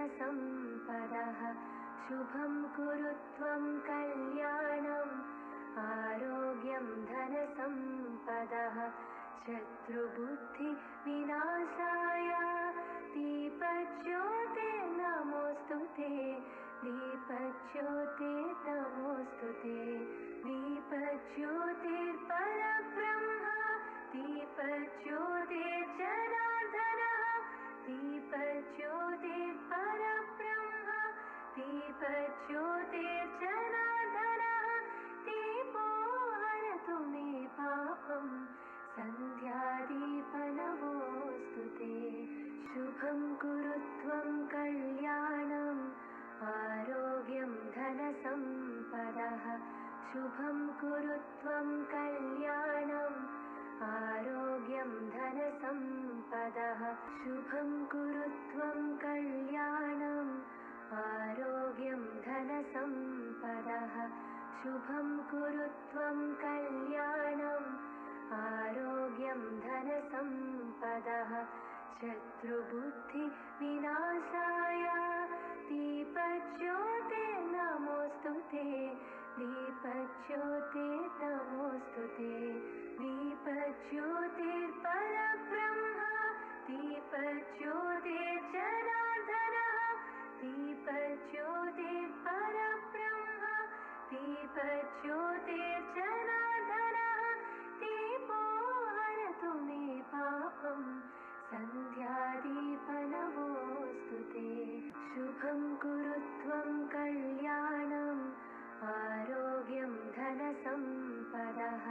धनसम्पदः शुभं कुरु त्वं कल्याणम् आरोग्यं धनसम्पदः शत्रुबुद्धिविनाशाय दीपज्योतिर्नमोऽस्तु ते दीपज्योतिर्नमोऽस्तु ते दीपज्योतिर्परब्रह्म दीपज्योतिर्जनार्दनः दीपज्योतिर्परब्रह्म दीपज्योतिर्जनार्दनः दीपो हरतु मे पापम् सन्ध्यादीपनमोऽस्तु ते शुभं कुरु त्वं कल्याणम् आरोग्यं धनसम्पदः शुभं कुरु त्वं कल्याणम् आरोग्यं धनसम्पदः शुभं कुरु त्वं कल्याणम् आरोग्यं धनसम्पदः शुभं कुरु त्वं कल्याणम् आरोग्यं धनसम्पदः शत्रुबुद्धिविनाशाय दीपज्योतिर्नमोऽस्तु ते दीपज्योतिर्नमोऽस्तु ते दीपज्योतिर्परब्रह्म दीपज्योतिर्जनार्दनः दीपज्योतिर्परब्रह्म दीपज्योतिर्जनार्दनः दीपो हरतु मे पापम् सन्ध्यादीपनमोऽस्तु ते शुभं कुरु त्वं कल्याणम् आरोग्यं धनसम्पदः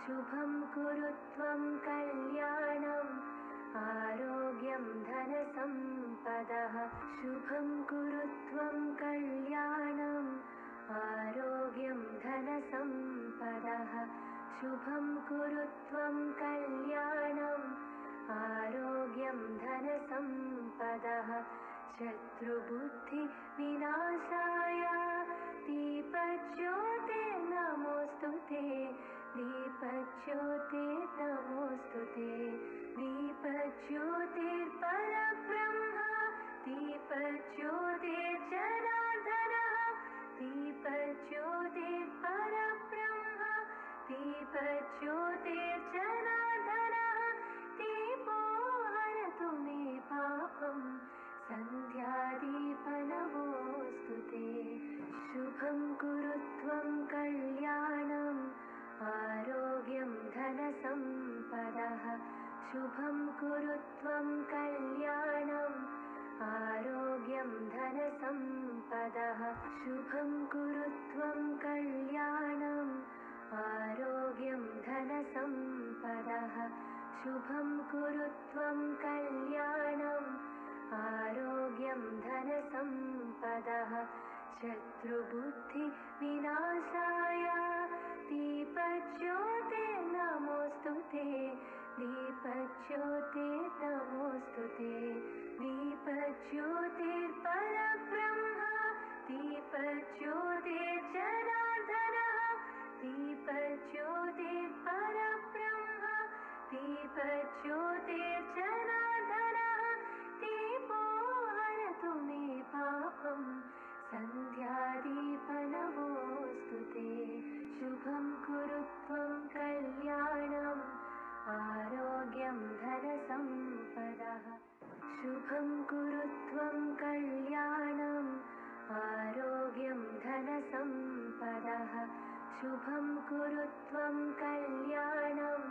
शुभं कुरु त्वं कल्याणम् आरोग्यं धनसम्पदः शुभं कुरु त्वं कल्याणम् आरोग्यं धनसम्पदः शुभं कुरु त्वं कल्याणम् आरोग्यं धनसम्पदः शत्रुबुद्धिविनाशाय दीपज्योतिर्नमोऽस्तु ते दीपज्योतिर्नमोऽस्तु ते दीपज्योतिर्परब्रह्म दीपज्योतिर्जनार्दनः दीपज्योतिर्परब्रह्म दीपज्योतिर्जनार्दनः दीपो हरतु मे पापम् सन्ध्यादीपनमोऽस्तु ते शुभं कुरु त्वं कल्याणम् आरोग्यं धनसम्पदः शुभं कुरु त्वं कल्याणम् आरोग्यं धनसम्पदः शुभं कुरु त्वं कल्याणम् आरोग्यं धनसम्पदः शुभं कुरु त्वं कल्याणम् आरोग्यं धनसम्पदः शत्रुबुद्धिविनाशाय दीपज्योतिर्नमोऽस्तु ते दीपज्योतिर्नमोऽस्तु ते दीपज्योतिर्परब्रह्म दीपज्योतिर्जनार्दनः दीपज्योतिर्परब्रह्म दीपज्योतिर्जनार्दनः दीपो हरतु मे पापम् सन्ध्यादीपनमोऽस्तु ते शुभं कुरु त्वं कल्याणम् आरोग्यं धनसम्पदः शुभं कुरु त्वं कल्याणम् आरोग्यं धनसम्पदः शुभं कुरु त्वं कल्याणम्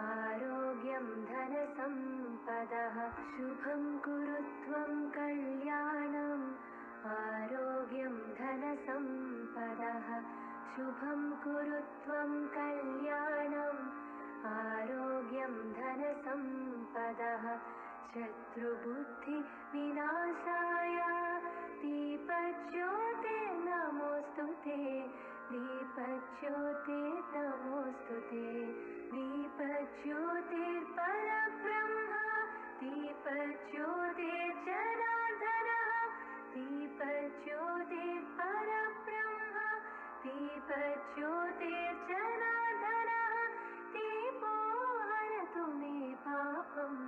आरोग्यं धनसम्पदः शुभं कुरु त्वं कल्याणम् आरोग्यं धनसम्पदः शुभं कुरु त्वं कल्याणम् आरोग्यं धनसम्पदः शत्रुबुद्धिविनाशाय दीपज्योतिर्नमोऽस्तु ते दीपज्योतिर्नमोऽस्तु ते दीपज्योतिर्परब्रह्म दीपज्योतिर्जनार्दनः दीपज्योतिर्परब्रह्म दीपज्योतिर्जनार्दनः दीपो हरतु मे पापम्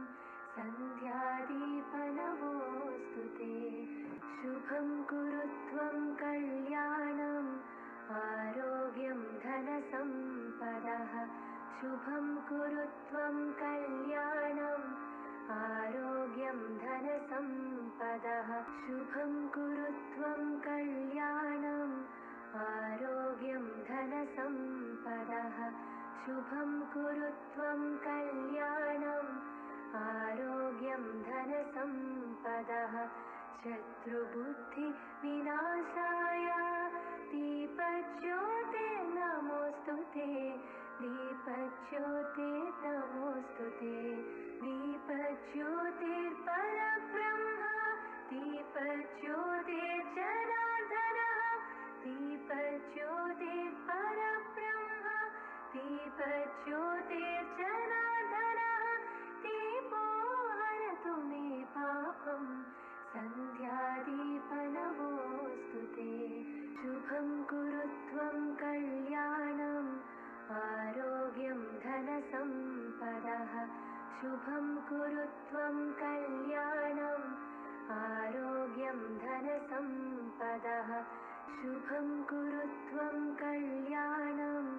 सन्ध्यादीपनमोऽस्तु ते शुभं कुरु त्वं कल्याणम् आरोग्यं धनसम्पदः शुभं कुरु त्वं कल्याणम् आरोग्यं धनसम्पदः शुभं कुरु त्वं कल्याणम् आरोग्यं धनसम्पदः शत्रुबुद्धिविनाशाय दीपज्योतिर्नमोऽस्तु ते दीपज्योतिर्नमोऽस्तु ते दीपज्योतिर्परब्रह्म दीपज्योतिर्जनार्दनः दीपज्योतिर्परब्रह्म दीपज्योतिर्जनार्दनः दीपो हरतु मे पापम् सन्ध्यादीपनमोऽस्तु ते शुभं कुरु त्वं कल्याणम् आरोग्यं धनसम्पदः शुभं कुरु त्वं कल्याणम् आरोग्यं धनसम्पदः शुभं कुरु त्वं कल्याणम्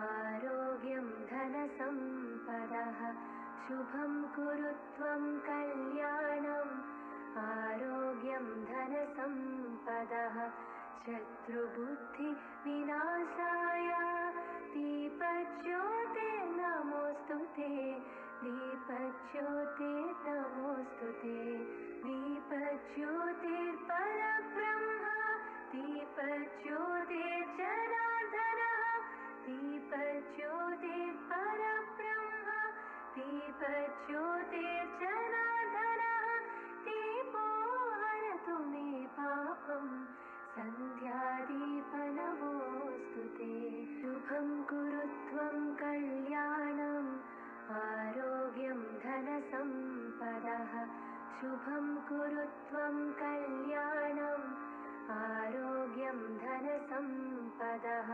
आरोग्यं धनसम्पदः शुभं कुरु त्वं कल्याणम् आरोग्यं धनसम्पदः शत्रुबुद्धिविनाशाय दीपज्योतिर्नमोऽस्तु ते दीपज्योतिर्नमोऽस्तु ते दीपज्योतिर्परब्रह्म दीपज्योतिर्जनार्दनः दीपज्योतिर्परब्रह्म दीपज्योतिर्जनार्दनः दीपो हरतु मे पापम् सन्ध्यादीपनमोऽस्तु ते शुभं कुरु त्वं कल्याणम् आरोग्यं धनसम्पदः शुभं कुरु त्वं कल्याणम् आरोग्यं धनसम्पदः